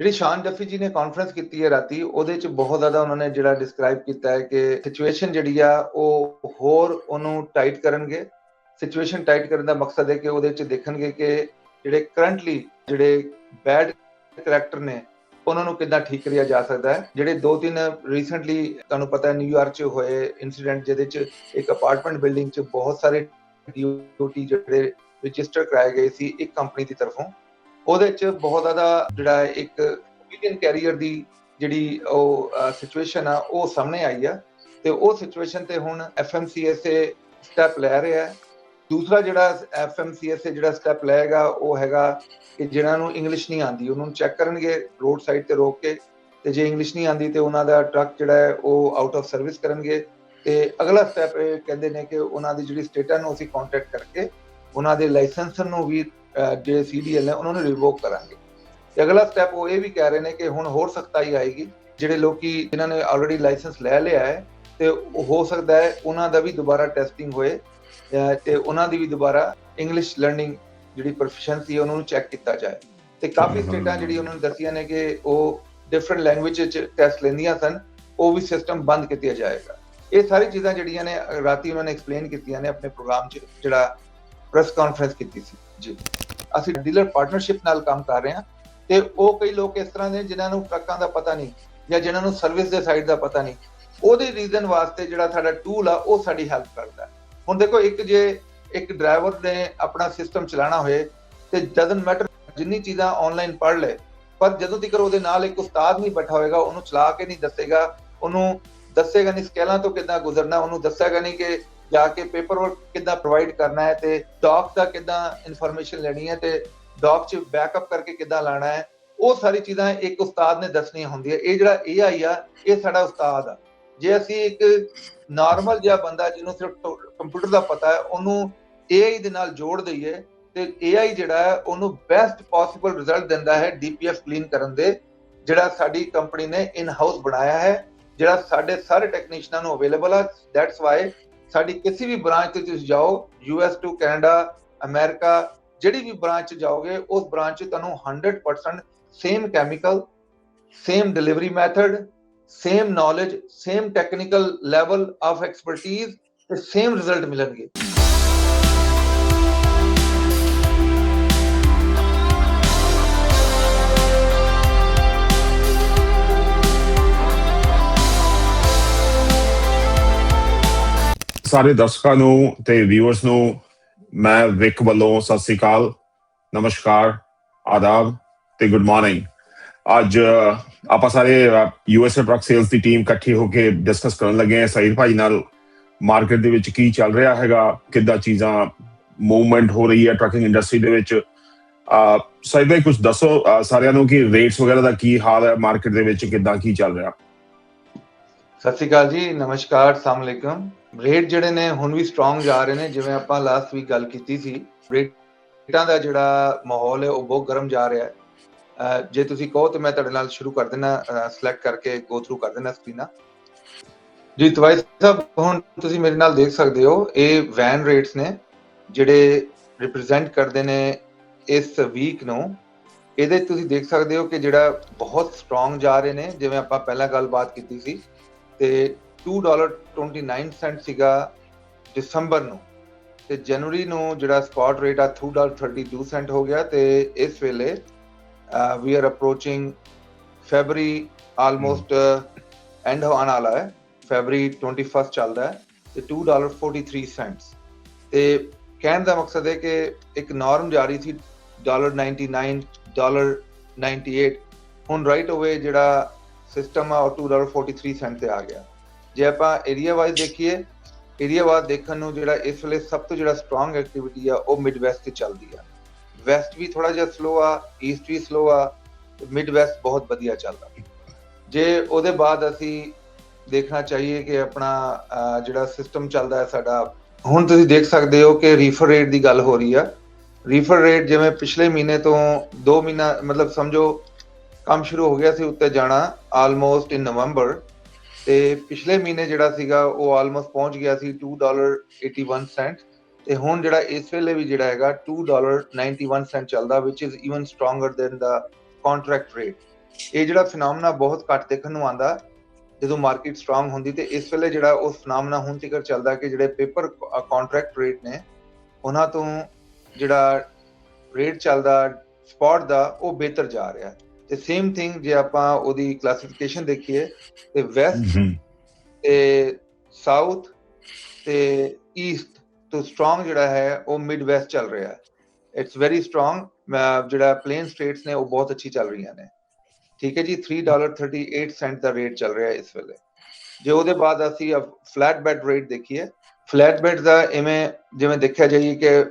ਜਿਹੜੀ ਸ਼ਾਨ ਡਫੀ ਜੀ ਨੇ ਕਾਨਫਰੰਸ ਕੀਤੀ ਹੈ ਰਾਤੀ, ਉਹਦੇ 'ਚ ਬਹੁਤ ਜ਼ਿਆਦਾ ਉਹਨਾਂ ਨੇ ਜਿਹੜਾ ਡਿਸਕ੍ਰਾਈਬ ਕੀਤਾ ਹੈ ਕਿ ਸਿਚੁਏਸ਼ਨ ਜਿਹੜੀ ਆ ਉਹ ਹੋਰ ਉਹਨੂੰ ਟਾਈਟ ਕਰਨਗੇ। ਸਿਚੁਏਸ਼ਨ ਟਾਈਟ ਕਰਨ ਦਾ ਮਕਸਦ ਹੈ ਕਿ ਉਹਦੇ 'ਚ ਦੇਖਣਗੇ ਕਿ ਜਿਹੜੇ ਕਰੰਟਲੀ ਜਿਹੜੇ ਬੈਡ ਕਰੈਕਟਰ ਨੇ ਉਹਨਾਂ ਨੂੰ ਕਿੱਦਾਂ ਠੀਕ ਕਰਿਆ ਜਾ ਸਕਦਾ ਹੈ। ਜਿਹੜੇ 2-3 ਰੀਸੈਂਟਲੀ ਤੁਹਾਨੂੰ ਪਤਾ ਹੈ ਨਿਊਯਾਰਕ 'ਚ ਹੋਏ ਇਨਸੀਡੈਂਟ, ਜਿਹਦੇ 'ਚ ਇੱਕ ਅਪਾਰਟਮੈਂਟ ਬਿਲਡਿੰਗ 'ਚ ਬਹੁਤ ਸਾਰੇ DOT ਜਿਹੜੇ ਰਜਿਸਟਰ ਕਰਾਏ ਗਏ ਸੀ ਇੱਕ ਕੰਪਨੀ ਦੀ ਤਰਫੋਂ, ਉਹਦੇ 'ਚ ਬਹੁਤ ਜ਼ਿਆਦਾ ਜਿਹੜਾ ਇੱਕ ਮਿਲੀਅਨ ਕੈਰੀਅਰ ਦੀ ਜਿਹੜੀ ਉਹ ਸਿਚੁਏਸ਼ਨ ਆ ਉਹ ਸਾਹਮਣੇ ਆਈ ਆ, ਤੇ ਉਹ ਸਿਚੁਏਸ਼ਨ ਤੇ ਹੁਣ FMCSA ਸਟੈਪ ਲੈ ਰਿਹਾ ਹੈ। ਦੂਸਰਾ ਜਿਹੜਾ FMCSA ਜਿਹੜਾ ਸਟੈਪ ਲਏਗਾ ਉਹ ਹੈਗਾ ਕਿ ਜਿਹਨਾਂ ਨੂੰ ਇੰਗਲਿਸ਼ ਨਹੀਂ ਆਉਂਦੀ ਉਹਨਾਂ ਨੂੰ ਚੈੱਕ ਕਰਨਗੇ ਰੋਡ ਸਾਈਡ ਤੇ ਰੋਕ ਕੇ, ਤੇ ਜੇ ਇੰਗਲਿਸ਼ ਨਹੀਂ ਆਉਂਦੀ ਤੇ ਉਹਨਾਂ ਦਾ ਟਰੱਕ ਜਿਹੜਾ ਹੈ ਉਹ ਆਊਟ ਆਫ ਸਰਵਿਸ ਕਰਨਗੇ। ਤੇ ਅਗਲਾ ਸਟੈਪ ਇਹ ਕਹਿੰਦੇ ਨੇ ਕਿ ਉਹਨਾਂ ਦੀ ਜਿਹੜੀ ਸਟੇਟਾਂ ਨੂੰ ਅਸੀਂ ਕੰਟੈਕਟ ਕਰਕੇ ਉਹਨਾਂ ਦੇ ਲਾਇਸੈਂਸ ਨੂੰ ਵੀ ਜਿਹੜੇ CDL ਨੇ ਉਹਨਾਂ ਨੂੰ ਰਿਵੋਕ ਕਰਾਂਗੇ। ਤੇ ਅਗਲਾ ਸਟੈਪ ਉਹ ਇਹ ਵੀ ਕਹਿ ਰਹੇ ਨੇ ਕਿ ਹੁਣ ਹੋਰ ਸਖਤਾਈ ਆਏਗੀ, ਜਿਹੜੇ ਲੋਕੀ ਜਿਨ੍ਹਾਂ ਨੇ ਆਲਰੇਡੀ ਲਾਇਸੈਂਸ ਲੈ ਲਿਆ ਹੈ ਤੇ ਹੋ ਸਕਦਾ ਹੈ ਉਹਨਾਂ ਦਾ ਵੀ ਦੁਬਾਰਾ ਟੈਸਟਿੰਗ ਹੋਏ ਤੇ ਉਹਨਾਂ ਦੀ ਵੀ ਦੁਬਾਰਾ ਇੰਗਲਿਸ਼ ਲਰਨਿੰਗ ਜਿਹੜੀ ਪ੍ਰੋਫੀਸ਼ੀਐਂਸੀ ਹੈ ਉਹਨਾਂ ਨੂੰ ਚੈੱਕ ਕੀਤਾ ਜਾਏ। ਤੇ ਕਾਫੀ ਸਟੇਟਾਂ ਜਿਹੜੀ ਉਹਨਾਂ ਨੇ ਦੱਸੀਆਂ ਨੇ ਕਿ ਉਹ ਡਿਫਰੈਂਟ ਲੈਂਗੁਏਜ 'ਚ ਟੈਸਟ ਲੈਂਦੀਆਂ ਸਨ, ਉਹ ਵੀ ਸਿਸਟਮ ਬੰਦ ਕੀਤਾ ਜਾਏਗਾ। ਇਹ ਸਾਰੀ ਚੀਜ਼ਾਂ ਜਿਹੜੀਆਂ ਨੇ ਰਾਤੀ ਉਹਨਾਂ ਨੇ ਐਕਸਪਲੇਨ ਕੀਤੀਆਂ ਨੇ ਆਪਣੇ ਪ੍ਰੋਗਰਾਮ 'ਚ ਜਿਹੜਾ ਪ੍ਰੈਸ ਕਾਨਫਰੰਸ ਕੀਤੀ ਸੀ। ਜੀ ਅਸੀਂ ਡੀਲਰ ਪਾਰਟਨਰਸ਼ਿਪ ਨਾਲ ਕੰਮ ਕਰ ਰਹੇ ਹਾਂ, ਤੇ ਉਹ ਕਈ ਲੋਕ ਇਸ ਤਰ੍ਹਾਂ ਦੇ ਜਿਨ੍ਹਾਂ ਨੂੰ ਟਰੱਕਾਂ ਦਾ ਪਤਾ ਨਹੀਂ ਜਾਂ ਜਿਨ੍ਹਾਂ ਨੂੰ ਸਰਵਿਸ ਦੇ ਸਾਈਡ ਦਾ ਪਤਾ ਨਹੀਂ, ਉਹਦੇ ਰੀਜ਼ਨ ਵਾਸਤੇ ਜਿਹੜਾ ਸਾਡਾ ਟੂਲ ਆ ਉਹ ਸਾਡੀ ਹੈਲਪ ਕਰਦਾ। ਹੁਣ ਦੇਖੋ ਇੱਕ ਡਰਾਈਵਰ ਨੇ ਆਪਣਾ ਸਿਸਟਮ ਚਲਾਉਣਾ ਹੋਏ ਤੇ ਡਜ਼ਨਟ ਮੈਟਰ ਜਿੰਨੀ ਚੀਜ਼ਾਂ ਆਨਲਾਈਨ ਪੜ੍ਹ ਲੈ, ਪਰ ਜਦੋਂ ਤੱਕ ਉਹਦੇ ਨਾਲ ਇੱਕ ਉਸਤਾਦ ਨਹੀਂ ਬੈਠਾ ਹੋਏਗਾ ਉਹਨੂੰ ਚਲਾ ਕੇ ਨਹੀਂ ਦੱਸੇਗਾ, ਉਹਨੂੰ ਦੱਸੇਗਾ ਨਹੀਂ ਸਕੇਲਾਂ ਤੋਂ ਕਿੱਦਾਂ ਗੁਜ਼ਰਨਾ, ਉਹਨੂੰ ਦੱਸੇਗਾ ਨਹੀਂ ਕਿ ਜਾ ਕੇ ਪੇਪਰ ਵਰਕ ਕਿੱਦਾਂ ਪ੍ਰੋਵਾਈਡ ਕਰਨਾ ਹੈ ਤੇ ਡਾਕ ਦਾ ਕਿੱਦਾਂ ਇਨਫੋਰਮੇਸ਼ਨ ਲੈਣੀ ਹੈ ਤੇ ਡਾਕ 'ਚ ਬੈਕਅਪ ਕਰਕੇ ਕਿੱਦਾਂ ਲਾਣਾ ਹੈ, ਉਹ ਸਾਰੀ ਚੀਜ਼ਾਂ ਇੱਕ ਉਸਤਾਦ ਨੇ ਦੱਸਣੀਆਂ ਹੁੰਦੀਆਂ। ਇਹ ਜਿਹੜਾ AI ਆ ਇਹ ਸਾਡਾ ਉਸਤਾਦ ਆ। ਜੇ ਅਸੀਂ ਇੱਕ ਨਾਰਮਲ ਜਿਹਾ ਬੰਦਾ ਜਿਹਨੂੰ ਸਿਰਫ ਕੰਪਿਊਟਰ ਦਾ ਪਤਾ ਹੈ ਉਹਨੂੰ AI ਦੇ ਨਾਲ ਜੋੜ ਦਈਏ ਤੇ AI ਜਿਹੜਾ ਹੈ ਉਹਨੂੰ ਬੈਸਟ ਪੋਸੀਬਲ ਰਿਜ਼ਲਟ ਦਿੰਦਾ ਹੈ DPF ਕਲੀਨ ਕਰਨ ਦੇ, ਜਿਹੜਾ ਸਾਡੀ ਕੰਪਨੀ ਨੇ ਇਨ ਹਾਊਸ ਬਣਾਇਆ ਹੈ, ਜਿਹੜਾ ਸਾਡੇ ਸਾਰੇ ਟੈਕਨੀਸ਼ੀਅਨਾਂ ਨੂੰ ਅਵੇਲੇਬਲ ਆ। ਦੈਟਸ ਵਾਈ ਸਾਡੀ ਕਿਸੇ ਵੀ ਬ੍ਰਾਂਚ ਤੇ ਤੁਸੀਂ ਜਾਓ, US to ਕੈਨੇਡਾ, ਅਮਰੀਕਾ, ਜਿਹੜੀ ਵੀ ਬ੍ਰਾਂਚ 'ਚ ਜਾਓਗੇ ਉਸ ਬ੍ਰਾਂਚ 'ਚ ਤੁਹਾਨੂੰ 100% same chemical, same delivery method, same knowledge, same technical level of expertise ਤੇ ਸੇਮ ਰਿਜ਼ਲਟ ਮਿਲਣਗੇ। ਸਾਰੇ ਦਰਸ਼ਕਾਂ ਨੂੰ ਤੇ ਵਿਊਅਰਸ ਨੂੰ ਮੈਂ ਵਿਕ ਵੱਲੋਂ ਸਤਿ ਸ੍ਰੀ ਅਕਾਲ, ਨਮਸਕਾਰ, ਆਦਾਬ ਤੇ ਗੁੱਡ ਮਾਰਨਿੰਗ। ਅੱਜ ਆਪਾਂ ਸਾਰੇ USA ਟਰੱਕ ਸੇਲਸ ਦੀ ਟੀਮ ਇਕੱਠੀ ਹੋ ਕੇ ਡਿਸਕਸ ਕਰਨ ਲੱਗੇ ਹਾਂ ਸਹੀਦ ਭਾਈ ਨਾਲ ਮਾਰਕੀਟ ਦੇ ਵਿੱਚ ਕੀ ਚੱਲ ਰਿਹਾ ਹੈਗਾ, ਕਿੱਦਾਂ ਚੀਜ਼ਾਂ ਮੂਵਮੈਂਟ ਹੋ ਰਹੀ ਹੈ ਟਰੱਕਿੰਗ ਇੰਡਸਟਰੀ ਦੇ ਵਿੱਚ। ਸਹੀਦ ਭਾਈ ਕੁਝ ਦੱਸੋ ਸਾਰਿਆਂ ਨੂੰ ਕਿ ਰੇਟਸ ਵਗੈਰਾ ਦਾ ਕੀ ਹਾਲ ਹੈ ਮਾਰਕੀਟ ਦੇ ਵਿੱਚ, ਕਿੱਦਾਂ ਕੀ ਚੱਲ ਰਿਹਾ। ਸਤਿ ਸ਼੍ਰੀ ਅਕਾਲ ਜੀ, ਨਮਸਕਾਰ, ਅਸਲਾਮ ਅਲੈਕੁਮ। ਰੇਟ ਜਿਹੜੇ ਨੇ ਹੁਣ ਵੀ ਸਟਰੋਂਗ ਜਾ ਰਹੇ ਨੇ, ਜਿਵੇਂ ਆਪਾਂ ਲਾਸਟ ਵੀਕ ਗੱਲ ਕੀਤੀ ਸੀ। ਰੇਟਾਂ ਦਾ ਜਿਹੜਾ ਮਾਹੌਲ ਹੈ ਉਹ ਬਹੁਤ ਗਰਮ ਜਾ ਰਿਹਾ ਹੈ। ਜੇ ਤੁਸੀਂ ਕਹੋ ਤਾਂ ਮੈਂ ਤੁਹਾਡੇ ਨਾਲ ਸ਼ੁਰੂ ਕਰ ਦੇਣਾ, ਸਿਲੈਕਟ ਕਰਕੇ ਗੋ ਥਰੂ ਕਰ ਦੇਣਾ ਸਕਰੀਨਾਂ। ਜੀ ਤਵਾਈ ਸਾਹਿਬ, ਹੁਣ ਤੁਸੀਂ ਮੇਰੇ ਨਾਲ ਦੇਖ ਸਕਦੇ ਹੋ ਇਹ ਵੈਨ ਰੇਟਸ ਨੇ ਜਿਹੜੇ ਰਿਪਰੈਜ਼ੈਂਟ ਕਰਦੇ ਨੇ ਇਸ ਵੀਕ ਨੂੰ। ਇਹਦੇ ਤੁਸੀਂ ਦੇਖ ਸਕਦੇ ਹੋ ਕਿ ਜਿਹੜਾ ਬਹੁਤ ਸਟਰੋਂਗ ਜਾ ਰਹੇ ਨੇ, ਜਿਵੇਂ ਆਪਾਂ ਪਹਿਲਾਂ ਗੱਲਬਾਤ ਕੀਤੀ ਸੀ, ਤੇ $2.29 ਸੀਗਾ ਦਸੰਬਰ ਨੂੰ, ਤੇ ਜਨਵਰੀ ਨੂੰ ਜਿਹੜਾ ਸਪੌਟ ਰੇਟ ਆ $2.32 ਹੋ ਗਿਆ, ਤੇ ਇਸ ਵੇਲੇ we are approaching February, almost and ਆਉਣ ਵਾਲਾ ਹੈ, ਫੈਬਰੀ 21 ਚੱਲਦਾ ਹੈ ਤੇ $2.43। ਤੇ ਕਹਿਣ ਦਾ ਮਕਸਦ ਹੈ ਕਿ ਇੱਕ ਨਾਰਮ ਜਾਰੀ ਸੀ $99, $98, ਹੁਣ ਰਾਈਟ ਅਵੇ ਜਿਹੜਾ ਸਿਸਟਮ ਆ ਉਹ $2.43 ਤੇ ਆ ਗਿਆ। ਜੇ ਆਪਾਂ ਏਰੀਆ ਵਾਈਜ਼ ਦੇਖੀਏ, ਏਰੀਆ ਵਾਈਜ਼ ਦੇਖਣ ਨੂੰ ਜਿਹੜਾ ਇਸ ਵੇਲੇ ਸਭ ਤੋਂ ਜਿਹੜਾ ਸਟਰੋਂਗ ਐਕਟੀਵਿਟੀ ਆ ਉਹ ਮਿਡ ਵੈਸਟ ਤੇ ਚੱਲਦੀ ਆ। ਵੈਸਟ ਵੀ ਥੋੜਾ ਜਿਹਾ ਸਲੋ ਆ, ਈਸਟ ਵੀ ਸਲੋ ਆ, ਮਿਡ ਵੈਸਟ ਬਹੁਤ ਵਧੀਆ ਚੱਲਦਾ। ਜੇ ਉਹਦੇ ਬਾਅਦ ਅਸੀਂ ਦੇਖਣਾ ਚਾਹੀਏ ਕਿ ਆਪਣਾ ਜਿਹੜਾ ਸਿਸਟਮ ਚੱਲਦਾ ਹੈ ਸਾਡਾ, ਹੁਣ ਤੁਸੀਂ ਦੇਖ ਸਕਦੇ ਹੋ ਕਿ ਰੀਫਰ ਰੇਟ ਦੀ ਗੱਲ ਹੋ ਰਹੀ ਆ। ਰੀਫਰ ਰੇਟ ਜਿਵੇਂ ਪਿਛਲੇ ਮਹੀਨੇ ਤੋਂ 2 ਮਹੀਨਾ ਮਤਲਬ ਸਮਝੋ ਕੰਮ ਸ਼ੁਰੂ ਹੋ ਗਿਆ ਸੀ ਉੱਤੇ ਜਾਣਾ ਆਲਮੋਸਟ ਇਨ ਨਵੰਬਰ, ਤੇ ਪਿਛਲੇ ਮਹੀਨੇ ਜਿਹੜਾ ਸੀਗਾ ਉਹ ਆਲਮੋਸਟ ਪਹੁੰਚ ਗਿਆ ਸੀ $2.81, ਤੇ ਹੁਣ ਜਿਹੜਾ ਇਸ ਵੇਲੇ ਵੀ ਜਿਹੜਾ ਹੈਗਾ $2.91 ਚੱਲਦਾ, which is even stronger than the contract rate. ਇਹ ਜਿਹੜਾ ਫਿਨੋਮਨਾ ਬਹੁਤ ਘੱਟ ਦੇਖਣ ਨੂੰ ਆਉਂਦਾ ਜਦੋਂ ਮਾਰਕੀਟ ਸਟਰੋਂਗ ਹੁੰਦੀ, ਤੇ ਇਸ ਵੇਲੇ ਜਿਹੜਾ ਉਹ ਫਿਨੋਮਨਾ ਹੁਣ ਤੱਕ ਚੱਲਦਾ ਕਿ ਜਿਹੜੇ ਪੇਪਰ ਕੰਟਰੈਕਟ ਰੇਟ ਨੇ ਉਹਨਾਂ ਤੋਂ ਜਿਹੜਾ ਰੇਟ ਚੱਲਦਾ ਸਪੌਟ ਦਾ ਉਹ ਬਿਹਤਰ ਜਾ ਰਿਹਾ। ਤੇ ਸੇਮ ਥਿੰਗ ਜੇ ਆਪਾਂ ਉਹਦੀ ਕਲਾਸੀਫਿਕੇਸ਼ਨ ਦੇਖੀਏ ਤੇ ਵੈਸਟ ਤੇ ਸਾਊਥ ਤੇ ਈਸਟ ਤੋਂ ਸਟਰੋਂਗ ਜਿਹੜਾ ਹੈ ਉਹ ਮਿਡ ਵੈਸਟ ਚੱਲ ਰਿਹਾ। It's very strong. ਜਿਹੜਾ ਪਲੇਨ ਸਟੇਟਸ ਨੇ ਉਹ ਬਹੁਤ ਅੱਛੀ ਚੱਲ ਰਹੀਆਂ ਨੇ। ਠੀਕ ਹੈ ਜੀ, $3.38 ਦਾ ਰੇਟ ਚੱਲ ਰਿਹਾ ਇਸ ਵੇਲੇ। ਜੇ ਉਹਦੇ ਬਾਅਦ ਅਸੀਂ ਫਲੈਟ ਬੈਡ ਰੇਟ ਦੇਖੀਏ, ਫਲੈਟ ਬੈਡ ਦਾ ਇਵੇਂ ਜਿਵੇਂ ਦੇਖਿਆ ਜਾਈਏ ਕਿ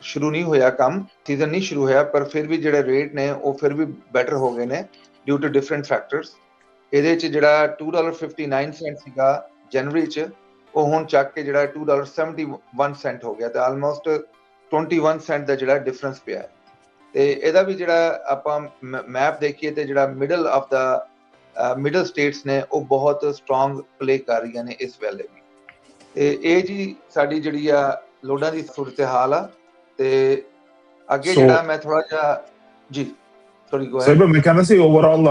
ਸ਼ੁਰੂ ਨਹੀਂ ਹੋਇਆ ਕੰਮ, ਸੀਜ਼ਨ ਨਹੀਂ ਸ਼ੁਰੂ ਹੋਇਆ, ਪਰ ਫਿਰ ਵੀ ਜਿਹੜੇ ਰੇਟ ਨੇ ਉਹ ਫਿਰ ਵੀ ਬੈਟਰ ਹੋ ਗਏ ਨੇ ਡਿਊ ਟੂ ਡਿਫਰੈਂਟ ਫੈਕਟਰਸ। ਇਹਦੇ 'ਚ ਜਿਹੜਾ $2.59 ਸੀਗਾ ਜਨਵਰੀ 'ਚ, ਉਹ ਹੁਣ ਚੱਕ ਕੇ ਜਿਹੜਾ $2.71 ਹੋ ਗਿਆ, ਤੇ ਆਲਮੋਸਟ 21 ਸੈਂਟ ਦਾ ਜਿਹੜਾ ਡਿਫਰੈਂਸ ਪਿਆ ਹੈ। ਤੇ ਇਹਦਾ ਵੀ ਜਿਹੜਾ ਆਪਾਂ ਮੈਪ ਦੇਖੀਏ ਤੇ ਜਿਹੜਾ ਮਿਡਲ ਆਫ ਦਾ ਮਿਡਲ ਸਟੇਟਸ ਨੇ ਉਹ ਬਹੁਤ ਸਟਰੋਂਗ ਪਲੇ ਕਰ ਰਹੀਆਂ ਨੇ ਇਸ ਵੇਲੇ ਵੀ। ਤੇ ਇਹ ਜੀ ਸਾਡੀ ਜਿਹੜੀ ਆ ਲੋਡਾਂ ਦੀ ਸੂਰਤ ਹਾਲ ਆ। ਤੇ ਅੱਗੇ ਜਿਹੜਾ ਮੈਂ ਥੋੜਾ ਜਿਹਾ ਜੀ ਸੌਰੀ ਗੋ ਅਹੈਡ। ਸਰ ਮੈਂ ਕਹਿੰਦਾ ਸੀ ਓਵਰਆਲ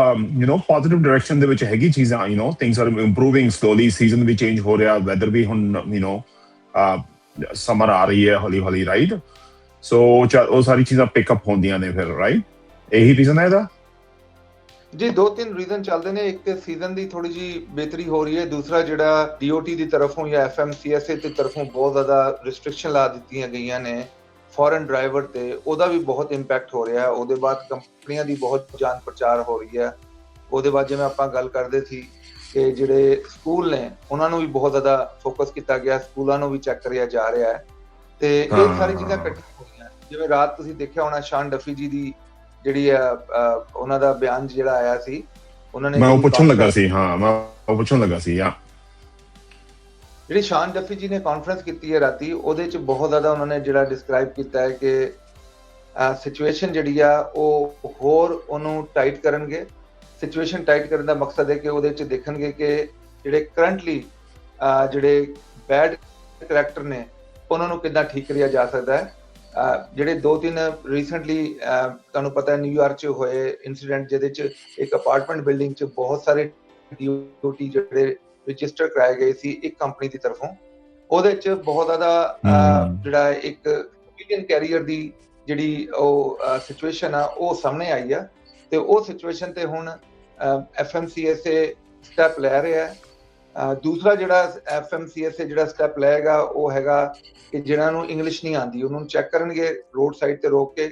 ਪੋਜ਼ਿਟਿਵ ਡਾਇਰੈਕਸ਼ਨ ਦੇ ਵਿੱਚ ਹੈਗੀ ਚੀਜ਼ਾਂ, things are improving slowly, season ਵੀ ਚੇਂਜ ਹੋ ਰਿਹਾ, ਵੈਦਰ ਵੀ ਹੁਣ ਸਮਰ ਆ ਰਹੀ ਹੈ ਹੌਲੀ ਹੌਲੀ, ਰਾਈਟ? ਸੋ ਉਹ ਸਾਰੀ ਚੀਜ਼ਾਂ ਪਿਕਅਪ ਹੁੰਦੀਆਂ ਨੇ ਫਿਰ, ਰਾਈਟ? ਇਹੀ ਰੀਜ਼ਨ ਹੈ ਇਹਦਾ? ਜੀ 2-3 ਰੀਜ਼ਨ ਚੱਲਦੇ ਨੇ। ਇੱਕ ਤੇ ਸੀਜ਼ਨ ਦੀ ਥੋੜੀ ਜੀ ਬਿਹਤਰੀ ਹੋ ਰਹੀ ਹੈ, ਦੂਸਰਾ ਜਿਹੜਾ DOT ਦੀ ਤਰਫੋਂ ਜਾਂ FMCSA ਦੀ ਤਰਫੋਂ ਬਹੁਤ ਜ਼ਿਆਦਾ ਰਿਸਟ੍ਰਿਕਸ਼ਨ ਲਾ ਦਿੱਤੀਆਂ ਗਈਆਂ ਨੇ ਫੋਰਨ ਡਰਾਈਵਰ ਤੇ, ਉਹਦਾ ਵੀ ਬਹੁਤ ਇੰਪੈਕਟ ਹੋ ਰਿਹਾ। ਉਹਦੇ ਬਾਅਦ ਕੰਪਨੀਆਂ ਦੀ ਬਹੁਤ ਜਾਣ ਪ੍ਰਚਾਰ ਹੋ ਰਹੀ ਹੈ। ਉਹਦੇ ਬਾਅਦ ਜਿਵੇਂ ਆਪਾਂ ਗੱਲ ਕਰਦੇ ਸੀ ਕਿ ਜਿਹੜੇ ਸਕੂਲ ਨੇ ਉਹਨਾਂ ਨੂੰ ਵੀ ਬਹੁਤ ਜ਼ਿਆਦਾ ਫੋਕਸ ਕੀਤਾ ਗਿਆ, ਸਕੂਲਾਂ ਨੂੰ ਵੀ ਚੈੱਕ ਕਰਿਆ ਜਾ ਰਿਹਾ ਹੈ। ਤੇ ਇਹ ਸਾਰੀ ਚੀਜ਼ਾਂ ਇਕੱਠੀਆਂ ਹੋਈਆਂ। ਜਿਵੇਂ ਰਾਤ ਤੁਸੀਂ ਦੇਖਿਆ ਹੋਣਾ ਸ਼ਾਨ ਡਫੀ ਜੀ ਦੀ ਜਿਹੜੀ ਉਹਨਾਂ ਦਾ ਬਿਆਨ ਜਿਹੜਾ ਆਇਆ ਸੀ, ਉਹਨਾਂ ਨੇ ਮੈਂ ਪੁੱਛਣ ਲੱਗਾ ਸੀ ਜਿਹੜੀ ਸ਼ਾਨ ਡਫੀ ਜੀ ਨੇ ਕਾਨਫਰੰਸ ਕੀਤੀ ਹੈ ਰਾਤੀ, ਉਹਦੇ 'ਚ ਬਹੁਤ ਜ਼ਿਆਦਾ ਉਹਨਾਂ ਨੇ ਜਿਹੜਾ ਡਿਸਕ੍ਰਾਈਬ ਕੀਤਾ ਹੈ ਕਿ ਸਿਚੁਏਸ਼ਨ ਜਿਹੜੀ ਆ ਉਹ ਹੋਰ ਉਹਨੂੰ ਟਾਈਟ ਕਰਨਗੇ। ਸਿਚੁਏਸ਼ਨ ਟਾਈਟ ਕਰਨ ਦਾ ਮਕਸਦ ਹੈ ਕਿ ਉਹਦੇ 'ਚ ਦੇਖਣਗੇ ਕਿ ਜਿਹੜੇ ਕਰੰਟਲੀ ਜਿਹੜੇ ਬੈਡ ਕਰੈਕਟਰ ਨੇ ਉਹਨਾਂ ਨੂੰ ਕਿੱਦਾਂ ਠੀਕ ਕਰਿਆ ਜਾ ਸਕਦਾ ਹੈ। ਜਿਹੜੇ 2-3 ਰੀਸੈਂਟਲੀ ਤੁਹਾਨੂੰ ਪਤਾ ਨਿਊਯਾਰਕ 'ਚ ਹੋਏ ਇੰਸੀਡੈਂਟ, ਜਿਹਦੇ 'ਚ ਇੱਕ ਅਪਾਰਟਮੈਂਟ ਬਿਲਡਿੰਗ 'ਚ ਬਹੁਤ ਸਾਰੇ DOT ਜਿਹੜੇ ਰਜਿਸਟਰ ਕਰਾਏ ਗਏ ਸੀ ਇੱਕ ਕੰਪਨੀ ਦੀ ਤਰਫੋਂ, ਉਹਦੇ 'ਚ ਬਹੁਤ ਜ਼ਿਆਦਾ ਜਿਹੜਾ ਇੱਕ ਸਿਵਿਲਿਅਨ ਕੈਰੀਅਰ ਦੀ ਜਿਹੜੀ ਉਹ ਸਿਚੁਏਸ਼ਨ ਆ ਉਹ ਸਾਹਮਣੇ ਆਈ ਆ। ਤੇ ਉਹ ਸਿਚੁਏਸ਼ਨ ਤੇ ਹੁਣ FMCSA ਸਟੈਪ ਲੈ ਰਿਹਾ ਹੈ। ਦੂਸਰਾ ਜਿਹੜਾ FMCSA ਜਿਹੜਾ ਸਟੈਪ ਲਏਗਾ ਉਹ ਹੈਗਾ ਕਿ ਜਿਹਨਾਂ ਨੂੰ ਇੰਗਲਿਸ਼ ਨਹੀਂ ਆਉਂਦੀ ਉਹਨਾਂ ਨੂੰ ਚੈੱਕ ਕਰਨਗੇ ਰੋਡ ਸਾਈਡ ਤੇ ਰੋਕ ਕੇ,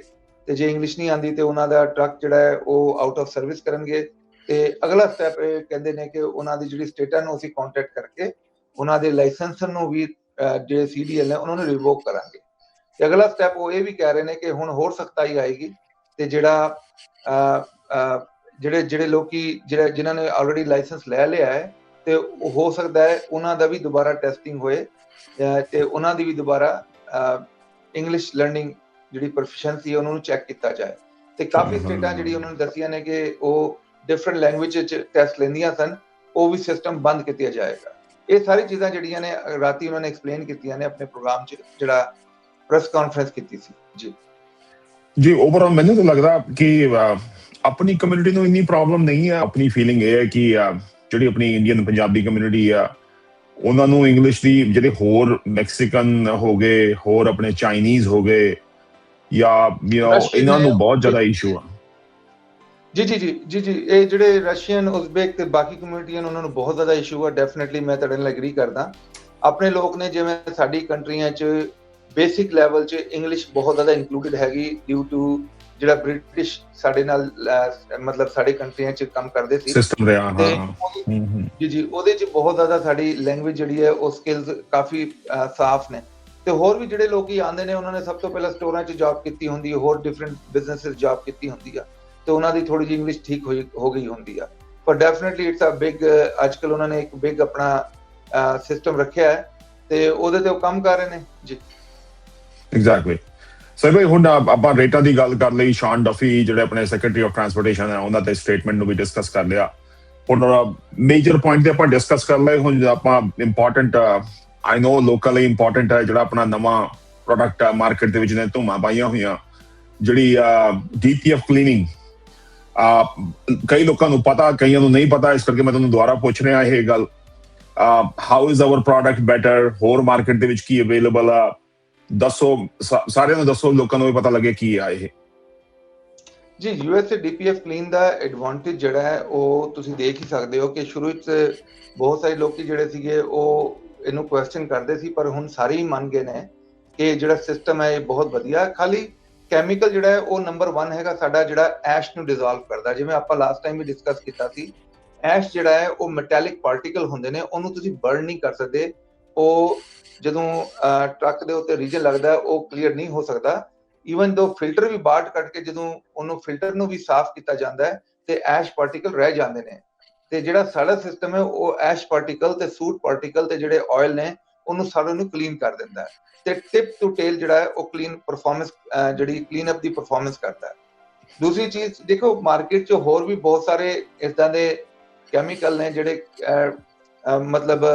ਤੇ ਜੇ ਇੰਗਲਿਸ਼ ਨਹੀਂ ਆਉਂਦੀ ਤੇ ਉਹਨਾਂ ਦਾ ਟਰੱਕ ਜਿਹੜਾ ਹੈ ਉਹ ਆਊਟ ਆਫ ਸਰਵਿਸ ਕਰਨਗੇ। ਤੇ ਅਗਲਾ ਸਟੈਪ ਇਹ ਕਹਿੰਦੇ ਨੇ ਕਿ ਉਹਨਾਂ ਦੀ ਜਿਹੜੀ ਸਟੇਟਾਂ ਨੂੰ ਅਸੀਂ ਕੰਟੈਕਟ ਕਰਕੇ ਉਹਨਾਂ ਦੇ ਲਾਇਸੈਂਸ ਨੂੰ ਵੀ ਜਿਹੜੇ CDL ਨੇ ਉਹਨਾਂ ਨੂੰ ਰਿਵੋਕ ਕਰਾਂਗੇ। ਤੇ ਅਗਲਾ ਸਟੈਪ ਉਹ ਇਹ ਵੀ ਕਹਿ ਰਹੇ ਨੇ ਕਿ ਹੁਣ ਹੋਰ ਸਖਤਾਈ ਆਏਗੀ ਤੇ ਜਿਹੜਾ ਜਿਹੜੇ ਲੋਕੀ ਜਿਨ੍ਹਾਂ ਨੇ ਆਲਰੇਡੀ ਲਾਇਸੈਂਸ ਲੈ ਲਿਆ ਹੈ ਤੇ ਹੋ ਸਕਦਾ ਹੈ ਉਹਨਾਂ ਦਾ ਵੀ ਦੁਬਾਰਾ ਟੈਸਟਿੰਗ ਹੋਏ ਤੇ ਉਹਨਾਂ ਦੀ ਵੀ ਦੁਬਾਰਾ ਇੰਗਲਿਸ਼ ਲਰਨਿੰਗ ਜਿਹੜੀ ਪ੍ਰੋਫੀਸ਼ੀਐਂਸੀ ਉਹਨਾਂ ਨੂੰ ਚੈੱਕ ਕੀਤਾ ਜਾਏ। ਤੇ ਕਾਫੀ ਸਟੇਟਾਂ ਜਿਹੜੀ ਉਹਨਾਂ ਨੇ ਦੱਸੀਆਂ ਨੇ ਕਿ ਉਹ ਡਿਫਰੈਂਟ ਲੈਂਗੁਏਜ 'ਚ ਟੈਸਟ ਲੈਂਦੀਆਂ ਸਨ, ਉਹ ਵੀ ਸਿਸਟਮ ਬੰਦ ਕੀਤਾ ਜਾਏਗਾ। ਇਹ ਸਾਰੀ ਚੀਜ਼ਾਂ ਜਿਹੜੀਆਂ ਨੇ ਰਾਤੀ ਉਹਨਾਂ ਨੇ ਐਕਸਪਲੇਨ ਕੀਤੀਆਂ ਨੇ ਆਪਣੇ ਪ੍ਰੋਗਰਾਮ 'ਚ ਜਿਹੜਾ ਪ੍ਰੈਸ ਕਾਨਫਰੰਸ ਕੀਤੀ ਸੀ। ਜੀ ਓਵਰਆਲ ਮੈਨੂੰ ਤਾਂ ਲੱਗਦਾ ਕਿ ਆਪਣੀ ਕਮਿਊਨਿਟੀ ਨੂੰ ਇੰਨੀ ਪ੍ਰੋਬਲਮ ਨਹੀਂ ਹੈ। ਆਪਣੀ ਫੀਲਿੰਗ ਇਹ ਹੈ ਕਿ ਜਿਹੜੀ ਆਪਣੀ ਇੰਡੀਅਨ ਪੰਜਾਬੀ ਕਮਿਊਨਿਟੀ ਆ ਉਹਨਾਂ ਨੂੰ ਇੰਗਲਿਸ਼ ਦੀ, ਜਿਹੜੇ ਹੋਰ ਮੈਕਸੀਕਨ ਹੋ ਗਏ, ਹੋਰ ਆਪਣੇ ਚਾਈਨੀਜ਼ ਹੋ ਗਏ ਜਾਂ ਇਹਨਾਂ ਨੂੰ ਬਹੁਤ ਜ਼ਿਆਦਾ ਇਸ਼ੂ ਆ। ਜੀ ਇਹ ਜਿਹੜੇ ਰਸ਼ੀਅਨ, ਉਜ਼ਬੇਕ ਤੇ ਬਾਕੀ ਕਮਿਊਨਿਟੀਆਂ ਉਹਨਾਂ ਨੂੰ ਬਹੁਤ ਜ਼ਿਆਦਾ ਇਸ਼ੂ ਆ। ਡੈਫੀਨਿਟਲੀ ਮੈਂ ਤੁਹਾਡੇ ਨਾਲ ਐਗਰੀ ਕਰਦਾ। ਆਪਣੇ ਲੋਕ ਨੇ ਜਿਵੇਂ ਸਾਡੀ ਕੰਟਰੀਆਂ 'ਚ ਬੇਸਿਕ ਲੈਵਲ 'ਚ ਇੰਗਲਿਸ਼ ਬਹੁਤ ਜ਼ਿਆਦਾ ਇਨਕਲੂਡਡ ਹੈਗੀ ਡਿਊ ਟੂ ਜਿਹੜਾ ਬ੍ਰਿਟਿਸ਼ ਸਾਡੇ ਨਾਲ ਮਤਲਬ ਸਾਡੇ ਕੰਟਰੀਆਂ 'ਚ ਕੰਮ ਕਰਦੇ ਸੀ ਸਿਸਟਮ ਰਿਹਾ। ਜੀ ਉਹਦੇ 'ਚ ਬਹੁਤ ਜ਼ਿਆਦਾ ਸਾਡੀ ਲੈਂਗੁਏਜ ਜਿਹੜੀ ਹੈ ਉਹ ਸਕਿੱਲਸ ਕਾਫੀ ਸਾਫ਼ ਨੇ। ਤੇ ਹੋਰ ਵੀ ਜਿਹੜੇ ਲੋਕੀ ਆਉਂਦੇ ਨੇ ਉਹਨਾਂ ਨੇ ਸਭ ਤੋਂ ਪਹਿਲਾਂ ਸਟੋਰਾਂ 'ਚ ਜੌਬ ਕੀਤੀ ਹੁੰਦੀ ਹੈ, ਹੋਰ ਡਿਫਰੈਂਟ ਬਿਜ਼ਨੈਸਿਸ ਜੌਬ ਕੀਤੀ ਹੁੰਦੀ ਆ, ਤੇ ਉਹਨਾਂ ਦੀ ਥੋੜੀ ਜਿਹੀ ਇੰਗਲਿਸ਼ ਠੀਕ ਹੋ ਗਈ ਹੁੰਦੀ ਆ। ਪਰ ਡੈਫੀਨਿਟਲੀ ਇਟਸ ਅ ਬਿਗ, ਅੱਜ ਕੱਲ ਉਹਨਾਂ ਨੇ ਇੱਕ ਬਿਗ ਆਪਣਾ ਸਿਸਟਮ ਰੱਖਿਆ ਹੈ ਤੇ ਉਹਦੇ ਤੇ ਉਹ ਕੰਮ ਕਰ ਰਹੇ ਨੇ। ਜੀ ਐਗਜ਼ੈਕਟਲੀ। ਸਰ ਭਾਈ ਹੁਣ ਆਪਾਂ ਰੇਟਾਂ ਦੀ ਗੱਲ ਕਰ ਲਈ। ਸ਼ਾਨ ਡਫੀ ਜਿਹੜੇ ਆਪਣੇ ਸੈਕਟਰੀ ਆਫ ਟਰਾਂਸਪੋਰਟੇਸ਼ਨ ਹੈ ਉਹਨਾਂ ਦੇ ਸਟੇਟਮੈਂਟ ਨੂੰ ਵੀ ਡਿਸਕਸ ਕਰ ਲਿਆ। ਹੁਣ ਮੇਜਰ ਪੁਆਇੰਟ ਤੇ ਆਪਾਂ ਡਿਸਕਸ ਕਰ ਲਏ। ਹੁਣ ਆਪਾਂ ਇੰਪੋਰਟੈਂਟ, ਆਈ ਨੋ ਲੋਕਲੀ ਇੰਪੋਰਟੈਂਟ ਹੈ ਜਿਹੜਾ ਆਪਣਾ ਨਵਾਂ ਪ੍ਰੋਡਕਟ ਮਾਰਕੀਟ ਦੇ ਵਿੱਚ ਨੇ ਧੂਮਾਂ ਪਾਈਆਂ ਹੋਈਆਂ, ਜਿਹੜੀ DPF ਕਲੀਨਿੰਗ ਕਈ ਲੋਕਾਂ ਨੂੰ ਪਤਾ, ਕਈਆਂ ਨੂੰ ਨਹੀਂ ਪਤਾ, ਇਸ ਕਰਕੇ ਮੈਂ ਤੁਹਾਨੂੰ ਦੁਬਾਰਾ ਪੁੱਛ ਰਿਹਾ ਇਹ ਗੱਲ। How is our product better? ਹੋਰ ਮਾਰਕੀਟ ਦੇ ਵਿੱਚ ਕੀ ਅਵੇਲੇਬਲ ਆ? ਦੱਸੋ, ਸਾਰਿਆਂ ਨੂੰ ਦੱਸੋ, ਲੋਕਾਂ ਨੂੰ ਵੀ ਪਤਾ ਲੱਗੇ ਕੀ ਆ ਇਹ। ਜੀ, ਯੂਐਸਏ ਡੀਪੀਐਫ ਕਲੀਨ ਦਾ ਐਡਵਾਂਟੇਜ ਜਿਹੜਾ ਹੈ ਉਹ ਤੁਸੀਂ ਦੇਖ ਹੀ ਸਕਦੇ ਹੋ ਕਿ ਸ਼ੁਰੂ ਵਿੱਚ ਬਹੁਤ ਸਾਰੇ ਲੋਕੀ ਜਿਹੜੇ ਸੀਗੇ ਉਹ ਇਹਨੂੰ ਕੁਐਸਚਨ ਕਰਦੇ ਸੀ, ਪਰ ਹੁਣ ਸਾਰੇ ਹੀ ਮੰਨ ਗਏ ਨੇ ਕਿ ਜਿਹੜਾ ਸਿਸਟਮ ਹੈ ਇਹ ਬਹੁਤ ਵਧੀਆ। ਖਾਲੀ ਕੈਮੀਕਲ ਜਿਹੜਾ ਹੈ ਉਹ ਨੰਬਰ 1 ਹੈਗਾ ਸਾਡਾ, ਜਿਹੜਾ ਐਸ਼ ਨੂੰ ਡਿਸੋਲਵ ਕਰਦਾ। ਜਿਵੇਂ ਆਪਾਂ ਲਾਸਟ ਟਾਈਮ ਵੀ ਡਿਸਕਸ ਕੀਤਾ ਸੀ, ਐਸ਼ ਜਿਹੜਾ ਹੈ ਉਹ ਮੈਟੈਲਿਕ ਪਾਰਟੀਕਲ ਹੁੰਦੇ ਨੇ, ਉਹਨੂੰ ਤੁਸੀਂ ਬਰਨ ਨਹੀਂ ਕਰ ਸਕਦੇ। ਉਹ ਜਦੋਂ ਟਰੱਕ ਦੇ ਉੱਤੇ ਰੀਜਨ ਲੱਗਦਾ ਉਹ ਕਲੀਅਰ ਨਹੀਂ ਹੋ ਸਕਦਾ। ਈਵਨ ਦੋ ਫਿਲਟਰ ਵੀ ਬਾਹਰ ਕੱਢ ਕੇ ਜਦੋਂ ਉਹਨੂੰ ਫਿਲਟਰ ਨੂੰ ਵੀ ਸਾਫ਼ ਕੀਤਾ ਜਾਂਦਾ ਹੈ ਤੇ ਐਸ਼ ਪਾਰਟੀਕਲ ਰਹਿ ਜਾਂਦੇ ਨੇ। ਤੇ ਜਿਹੜਾ ਸਾਡਾ ਸਿਸਟਮ ਹੈ ਉਹ ਐਸ਼ ਪਾਰਟੀਕਲ ਤੇ ਸੂਟ ਪਾਰਟੀਕਲ ਤੇ ਜਿਹੜੇ ਆਇਲ ਨੇ ਉਹਨੂੰ ਸਾਰੇ ਨੂੰ ਕਲੀਨ ਕਰ ਦਿੰਦਾ ਹੈ ਤੇ ਟਿਪ ਟੂ ਟੇਲ ਜਿਹੜਾ ਹੈ ਉਹ ਕਲੀਨ ਪਰਫਾਰਮੈਂਸ, ਜਿਹੜੀ ਕਲੀਨ ਅਪ ਦੀ ਪਰਫਾਰਮੈਂਸ ਕਰਦਾ ਹੈ। ਦੂਸਰੀ ਚੀਜ਼ ਦੇਖੋ, ਮਾਰਕੀਟ 'ਚ ਹੋਰ ਵੀ ਬਹੁਤ ਸਾਰੇ ਇਦਾਂ ਦੇ ਕੈਮੀਕਲ ਨੇ ਜਿਹੜੇ ਮਤਲਬ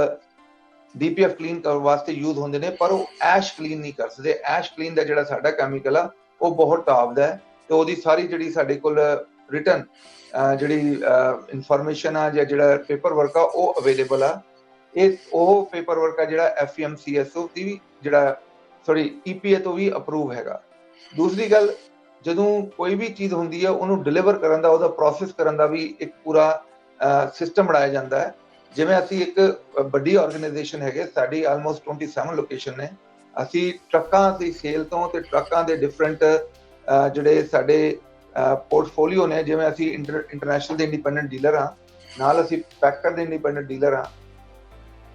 ਡੀਪੀਐਫ ਕਲੀਨ ਕਰਨ ਵਾਸਤੇ ਯੂਜ਼ ਹੁੰਦੇ ਨੇ, ਪਰ ਉਹ ਐਸ਼ ਕਲੀਨ ਨਹੀਂ ਕਰ ਸਕਦੇ। ਐਸ਼ ਕਲੀਨ ਦਾ ਜਿਹੜਾ ਸਾਡਾ ਕੈਮੀਕਲ ਆ ਉਹ ਬਹੁਤ ਟਾਪ ਦਾ ਹੈ ਤੇ ਉਹਦੀ ਸਾਰੀ ਜਿਹੜੀ ਸਾਡੇ ਕੋਲ ਰਿਟਨ ਜਿਹੜੀ ਇਨਫੋਰਮੇਸ਼ਨ ਆ ਜਾਂ ਜਿਹੜਾ ਪੇਪਰ ਵਰਕ ਆ ਉਹ ਅਵੇਲੇਬਲ ਆ। ਇਹ ਉਹ ਪੇਪਰ ਵਰਕ ਆ ਜਿਹੜਾ FEMCSO ਦੀ ਵੀ ਜਿਹੜਾ EPA ਤੋਂ ਵੀ ਅਪਰੂਵ ਹੈਗਾ। ਦੂਸਰੀ ਗੱਲ, ਜਦੋਂ ਕੋਈ ਵੀ ਚੀਜ਼ ਹੁੰਦੀ ਹੈ ਉਹਨੂੰ ਡਿਲੀਵਰ ਕਰਨ ਦਾ, ਉਹਦਾ ਪ੍ਰੋਸੈਸ ਕਰਨ ਦਾ ਵੀ ਇੱਕ ਪੂਰਾ ਸਿਸਟਮ ਬਣਾਇਆ ਜਾਂਦਾ ਹੈ। ਜਿਵੇਂ ਅਸੀਂ ਇੱਕ ਵੱਡੀ ਆਰਗੇਨਾਈਜੇਸ਼ਨ ਹੈਗੇ, ਸਾਡੀ ਆਲਮੋਸਟ 27 ਲੋਕੇਸ਼ਨ ਨੇ। ਅਸੀਂ ਟਰੱਕਾਂ ਦੀ ਸੇਲ ਤੋਂ ਤੇ ਟਰੱਕਾਂ ਦੇ ਡਿਫਰੈਂਟ ਜਿਹੜੇ ਸਾਡੇ ਪੋਰਟਫੋਲੀਓ ਨੇ, ਜਿਵੇਂ ਅਸੀਂ ਇੰਟਰਨੈਸ਼ਨਲ ਦੇ ਇੰਡੀਪੈਂਡੈਂਟ ਡੀਲਰ ਹਾਂ, ਨਾਲ ਅਸੀਂ ਪੈਕਰ ਦੇ ਇੰਡੀਪੈਂਡੈਂਟ ਡੀਲਰ ਹਾਂ,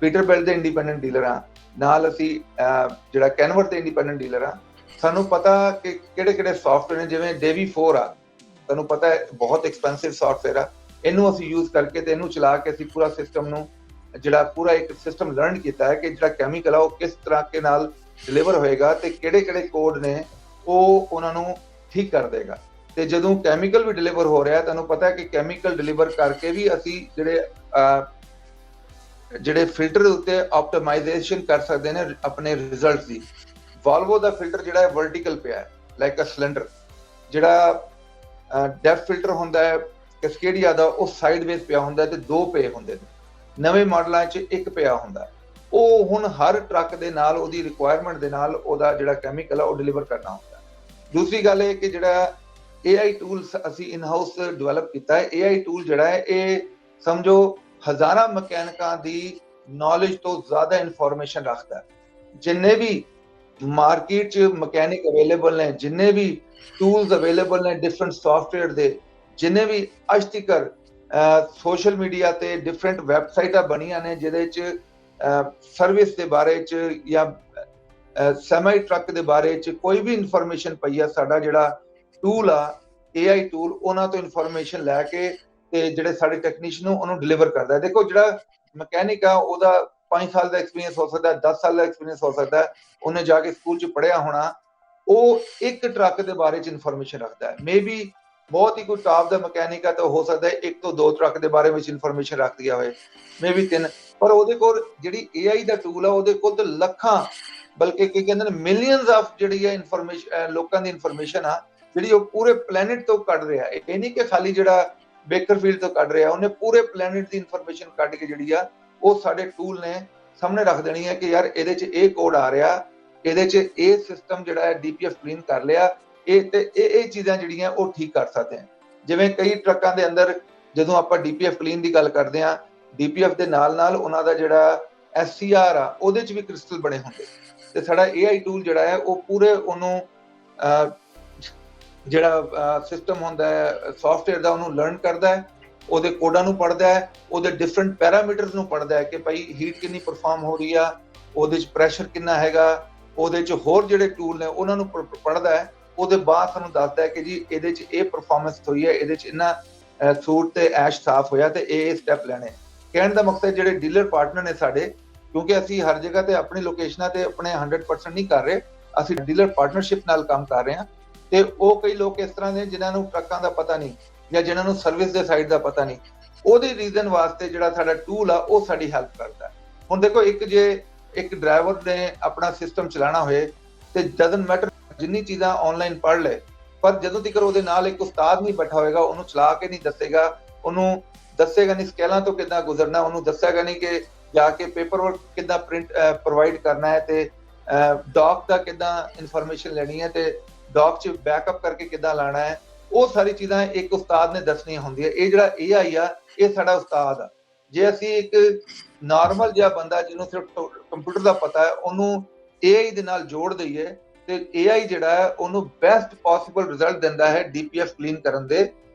ਪੀਟਰਬਿਲਟ ਦੇ ਇੰਡੀਪੈਂਡੈਂਟ ਡੀਲਰ ਹਾਂ, ਨਾਲ ਅਸੀਂ ਜਿਹੜਾ ਕੈਨਵਰ ਦੇ ਇੰਡੀਪੈਂਡੈਂਟ ਡੀਲਰ ਹਾਂ। ਸਾਨੂੰ ਪਤਾ ਕਿ ਕਿਹੜੇ ਕਿਹੜੇ ਸੌਫਟਵੇਅਰ ਨੇ। ਜਿਵੇਂ Devi 4 ਆ, ਤੁਹਾਨੂੰ ਪਤਾ ਹੈ ਬਹੁਤ ਐਕਸਪੈਂਸਿਵ ਸੌਫਟਵੇਅਰ ਆ। ਇਹਨੂੰ ਅਸੀਂ ਯੂਜ਼ ਕਰਕੇ ਤੇ ਇਹਨੂੰ ਚਲਾ ਕੇ ਅਸੀਂ ਪੂਰਾ ਸਿਸਟਮ ਨੂੰ ਜਿਹੜਾ ਪੂਰਾ ਇੱਕ ਸਿਸਟਮ ਲਰਨ ਕੀਤਾ ਹੈ ਕਿ ਜਿਹੜਾ ਕੈਮੀਕਲ ਆ ਉਹ ਕਿਸ ਤਰ੍ਹਾਂ ਕੇ ਨਾਲ ਡਿਲੀਵਰ ਹੋਏਗਾ ਤੇ ਕਿਹੜੇ ਕਿਹੜੇ ਕੋਡ ਨੇ ਉਹ ਉਹਨਾਂ ਨੂੰ ਠੀਕ ਕਰ ਦੇਗਾ। ਤੇ ਜਦੋਂ ਕੈਮੀਕਲ ਵੀ ਡਿਲੀਵਰ ਹੋ ਰਿਹਾ, ਤੁਹਾਨੂੰ ਪਤਾ ਹੈ ਕਿ ਕੈਮੀਕਲ ਡਿਲੀਵਰ ਕਰਕੇ ਵੀ ਅਸੀਂ ਜਿਹੜੇ ਫਿਲਟਰ ਉੱਤੇ ਆਪਟੀਮਾਈਜ਼ੇਸ਼ਨ ਕਰ ਸਕਦੇ ਨੇ ਆਪਣੇ ਰਿਜ਼ਲਟ ਦੀ। ਵਾਲਵੋ ਦਾ ਫਿਲਟਰ ਜਿਹੜਾ ਹੈ ਵਰਟੀਕਲ ਪਿਆ ਹੈ, ਲਾਈਕ ਅ ਸਿਲੰਡਰ। ਜਿਹੜਾ ਡੈਫ ਫਿਲਟਰ ਹੁੰਦਾ ਹੈ ਕੈਸਕੇਡੀਆ ਦਾ, ਉਹ ਸਾਈਡਵੇਜ਼ ਪਿਆ ਹੁੰਦਾ ਤੇ 2 ਪਏ ਹੁੰਦੇ ਨੇ। ਨਵੇਂ ਮਾਡਲਾਂ 'ਚ 1 ਪਿਆ ਹੁੰਦਾ। ਉਹ ਹੁਣ ਹਰ ਟਰੱਕ ਦੇ ਨਾਲ ਉਹਦੀ ਰਿਕੁਆਇਰਮੈਂਟ ਦੇ ਨਾਲ ਉਹਦਾ ਜਿਹੜਾ ਕੈਮੀਕਲ ਆ ਉਹ ਡਿਲੀਵਰ ਕਰਨਾ ਹੁੰਦਾ। ਦੂਸਰੀ ਗੱਲ ਇਹ ਕਿ ਜਿਹੜਾ AI ਟੂਲ ਅਸੀਂ ਇਨ ਹਾਊਸ ਡਿਵੈਲਪ ਕੀਤਾ ਹੈ। AI ਟੂਲ ਜਿਹੜਾ ਹੈ ਇਹ ਸਮਝੋ ਹਜ਼ਾਰਾਂ ਮਕੈਨਿਕਾਂ ਦੀ ਨੌਲੇਜ ਤੋਂ ਜ਼ਿਆਦਾ ਇਨਫੋਰਮੇਸ਼ਨ ਰੱਖਦਾ ਹੈ। ਜਿੰਨੇ ਵੀ ਮਾਰਕੀਟ 'ਚ ਮਕੈਨਿਕ ਅਵੇਲੇਬਲ ਨੇ, ਜਿੰਨੇ ਵੀ ਟੂਲਸ ਅਵੇਲੇਬਲ ਨੇ ਡਿਫਰੈਂਟ ਸੌਫਟਵੇਅਰ ਦੇ, ਜਿੰਨੇ ਵੀ ਅੱਜ ਤੱਕ ਸੋਸ਼ਲ ਮੀਡੀਆ ਤੇ ਡਿਫਰੈਂਟ ਵੈਬਸਾਈਟਾਂ ਬਣੀਆਂ ਨੇ ਜਿਹਦੇ 'ਚ ਸਰਵਿਸ ਦੇ ਬਾਰੇ 'ਚ ਜਾਂ ਸੈਮੀ ਟਰੱਕ ਦੇ ਬਾਰੇ 'ਚ ਕੋਈ ਵੀ ਇਨਫੋਰਮੇਸ਼ਨ ਪਈ ਆ, ਸਾਡਾ ਜਿਹੜਾ ਟੂਲ ਆ AI ਟੂਲ ਉਹਨਾਂ ਤੋਂ ਇਨਫੋਰਮੇਸ਼ਨ ਲੈ ਕੇ ਤੇ ਜਿਹੜੇ ਸਾਡੇ ਟੈਕਨੀਸ਼ੀਅਨ ਨੂੰ ਉਹਨੂੰ ਡਿਲੀਵਰ ਕਰਦਾ ਹੈ। ਦੇਖੋ, ਜਿਹੜਾ ਮਕੈਨਿਕ ਆ ਉਹਦਾ 5 ਸਾਲ ਦਾ ਐਕਸਪੀਰੀਅੰਸ ਹੋ ਸਕਦਾ, 10 ਸਾਲ ਦਾ ਐਕਸਪੀਰੀਅੰਸ ਹੋ ਸਕਦਾ, ਉਹਨੇ ਜਾ ਕੇ ਸਕੂਲ 'ਚ ਪੜ੍ਹਿਆ ਹੋਣਾ, ਉਹ ਇੱਕ ਟਰੱਕ ਦੇ ਬਾਰੇ 'ਚ ਇਨਫੋਰਮੇਸ਼ਨ ਰੱਖਦਾ ਹੈ। ਮੇਬੀ ਬਹੁਤ ਹੀ ਕੋਈ ਟਾਪ ਦਾ ਮਕੈਨਿਕ ਆ ਤਾਂ ਹੋ ਸਕਦਾ 1 ਤੋਂ 2 ਟਰੱਕ ਦੇ ਬਾਰੇ ਵਿੱਚ ਇਨਫੋਰਮੇਸ਼ਨ ਰੱਖ ਦਿਆ ਹੋਏ, ਮੇਬੀ 3, ਪਰ ਉਹਦੇ ਕੋਲ ਜਿਹੜੀ AI ਦਾ ਟੂਲ ਆ ਉਹਦੇ ਕੋਲ ਤਾਂ ਲੱਖਾਂ, ਬਲਕਿ ਕੀ ਕਹਿੰਦੇ ਨੇ ਮਿਲੀਅਨਸ ਆਫ ਜਿਹੜੀ ਹੈ ਇਨਫੋਰਮੇਸ਼ਨ, ਲੋਕਾਂ ਦੀ ਇਨਫੋਰਮੇਸ਼ਨ ਆ ਜਿਹੜੀ ਉਹ ਪੂਰੇ ਪਲੈਨਟ ਤੋਂ ਕੱਢ ਰਿਹਾ। ਇਹ ਨਹੀਂ ਕਿ ਖਾਲੀ ਜਿਹੜਾ ਬੇਕਰਫੀਲਡ ਤੋਂ ਕੱਢ ਰਿਹਾ, ਉਹਨੇ ਪੂਰੇ ਪਲੈਨਟ ਦੀ ਇਨਫੋਰਮੇਸ਼ਨ ਕੱਢ ਕੇ ਜਿਹੜੀ ਆ ਉਹ ਸਾਡੇ ਟੂਲ ਨੇ ਸਾਹਮਣੇ ਰੱਖ ਦੇਣੀ ਹੈ ਕਿ ਯਾਰ ਇਹਦੇ 'ਚ ਇਹ ਕੋਡ ਆ ਰਿਹਾ, ਇਹਦੇ 'ਚ ਇਹ ਸਿਸਟਮ ਜਿਹੜਾ ਹੈ DPF ਕਲੀਨ ਕਰ ਲਿਆ, ਇਹ ਤੇ ਇਹ ਚੀਜ਼ਾਂ ਜਿਹੜੀਆਂ ਉਹ ਠੀਕ ਕਰ ਸਕਦੇ ਹਾਂ। ਜਿਵੇਂ ਕਈ ਟਰੱਕਾਂ ਦੇ ਅੰਦਰ ਜਦੋਂ ਆਪਾਂ DPF ਕਲੀਨ ਦੀ ਗੱਲ ਕਰਦੇ ਹਾਂ, DPF ਦੇ ਨਾਲ ਨਾਲ ਉਹਨਾਂ ਦਾ ਜਿਹੜਾ SCR ਆ ਉਹਦੇ 'ਚ ਵੀ ਕ੍ਰਿਸਟਲ ਬਣੇ ਹੁੰਦੇ ਤੇ ਸਾਡਾ AI ਟੂਲ ਜਿਹੜਾ ਹੈ ਉਹ ਪੂਰੇ ਉਹਨੂੰ ਜਿਹੜਾ ਸਿਸਟਮ ਹੁੰਦਾ ਹੈ ਸੌਫਟਵੇਅਰ ਦਾ ਉਹਨੂੰ ਲਰਨ ਕਰਦਾ ਹੈ, ਉਹਦੇ ਕੋਡਾਂ ਨੂੰ ਪੜ੍ਹਦਾ ਹੈ, ਉਹਦੇ ਡਿਫਰੈਂਟ ਪੈਰਾਮੀਟਰਸ ਨੂੰ ਪੜ੍ਹਦਾ ਹੈ ਕਿ ਭਾਈ ਹੀਟ ਕਿੰਨੀ ਪਰਫਾਰਮ ਹੋ ਰਹੀ ਆ, ਉਹਦੇ 'ਚ ਪ੍ਰੈਸ਼ਰ ਕਿੰਨਾ ਹੈਗਾ, ਉਹਦੇ 'ਚ ਹੋਰ ਜਿਹੜੇ ਟੂਲ ਨੇ ਉਹਨਾਂ ਨੂੰ ਪੜ੍ਹਦਾ ਹੈ। ਉਹਦੇ ਬਾਅਦ ਸਾਨੂੰ ਦੱਸਦਾ ਹੈ ਕਿ ਜੀ ਇਹਦੇ 'ਚ ਇਹ ਪਰਫਾਰਮੈਂਸ ਹੋਈ ਹੈ, ਇਹਦੇ 'ਚ ਇੰਨਾ ਸੂਟ ਤੇ ਐਸ਼ ਸਾਫ਼ ਹੋਇਆ ਤੇ ਇਹ ਸਟੈਪ ਲੈਣੇ। ਕਹਿਣ ਦਾ ਮਕਸਦ ਜਿਹੜੇ ਡੀਲਰ ਪਾਰਟਨਰ ਨੇ ਸਾਡੇ, ਕਿਉਂਕਿ ਅਸੀਂ ਹਰ ਜਗ੍ਹਾ ਤੇ ਆਪਣੀ ਲੋਕੇਸ਼ਨਾਂ ਤੇ ਆਪਣੇ 100% ਨਹੀਂ ਕਰ ਰਹੇ, ਅਸੀਂ ਡੀਲਰ ਪਾਰਟਨਰਸ਼ਿਪ ਨਾਲ ਕੰਮ ਕਰ ਰਹੇ ਹਾਂ। ਤੇ ਉਹ ਕਈ ਲੋਕ ਇਸ ਤਰ੍ਹਾਂ ਦੇ ਜਿਨ੍ਹਾਂ ਨੂੰ ਟਰੱਕਾਂ ਦਾ ਪਤਾ ਨਹੀਂ ਜਾਂ ਜਿਨ੍ਹਾਂ ਨੂੰ ਸਰਵਿਸ ਦੇ ਸਾਈਡ ਦਾ ਪਤਾ ਨਹੀਂ, ਉਹਦੇ ਰੀਜ਼ਨ ਵਾਸਤੇ ਜਿਹੜਾ ਸਾਡਾ ਟੂਲ ਆ ਉਹ ਸਾਡੀ ਹੈਲਪ ਕਰਦਾ। ਹੁਣ ਦੇਖੋ, ਇੱਕ ਡਰਾਈਵਰ ਨੇ ਆਪਣਾ ਸਿਸਟਮ ਚਲਾਉਣਾ ਹੋਏ ਤੇ ਡਜ਼ਨਟ ਮੈਟਰ ਜਿੰਨੀ ਚੀਜ਼ਾਂ ਆਨਲਾਈਨ ਪੜ੍ਹ ਲੈ, ਪਰ ਜਦੋਂ ਤੱਕ ਉਹਦੇ ਨਾਲ ਇੱਕ ਉਸਤਾਦ ਨਹੀਂ ਬੈਠਾ ਹੋਏਗਾ, ਉਹਨੂੰ ਚਲਾ ਕੇ ਨਹੀਂ ਦੱਸੇਗਾ, ਉਹਨੂੰ ਦੱਸੇਗਾ ਨਹੀਂ ਸਕੇਲਾਂ ਤੋਂ ਕਿੱਦਾਂ ਗੁਜ਼ਰਨਾ, ਉਹਨੂੰ ਦੱਸੇਗਾ ਨਹੀਂ ਕਿ ਜਾ ਕੇ ਪੇਪਰ ਵਰਕ ਕਿੱਦਾਂ ਪ੍ਰਿੰਟ ਪ੍ਰੋਵਾਈਡ ਕਰਨਾ ਹੈ ਤੇ ਡਾਕ ਦਾ ਕਿੱਦਾਂ ਇਨਫੋਰਮੇਸ਼ਨ ਲੈਣੀ ਹੈ ਤੇ ਡਾਕ 'ਚ ਬੈਕਅਪ ਕਰਕੇ ਕਿੱਦਾਂ ਲਾਣਾ ਹੈ, ਉਹ ਸਾਰੀ ਚੀਜ਼ਾਂ ਇੱਕ ਉਸਤਾਦ ਨੇ ਦੱਸਣੀਆਂ ਹੁੰਦੀਆਂ। ਇਹ ਜਿਹੜਾ AI ਆ, ਇਹ ਸਾਡਾ ਉਸਤਾਦ ਆ। ਜੇ ਅਸੀਂ ਇੱਕ ਨਾਰਮਲ ਜਿਹਾ ਬੰਦਾ ਜਿਹਨੂੰ ਸਿਰਫ ਕੰਪਿਊਟਰ ਦਾ ਪਤਾ ਹੈ, ਉਹਨੂੰ AI ਦੇ ਨਾਲ ਜੋੜ ਦਈਏ ਤੇ AI ਜਿਹੜਾ ਹੈ ਉਹਨੂੰ ਬੈਸਟ ਪੋਸੀਬਲ ਰਿਜ਼ਲਟ ਦਿੰਦਾ ਹੈ DPF ਕਲੀਨ ਕਰਨ ਦੇ,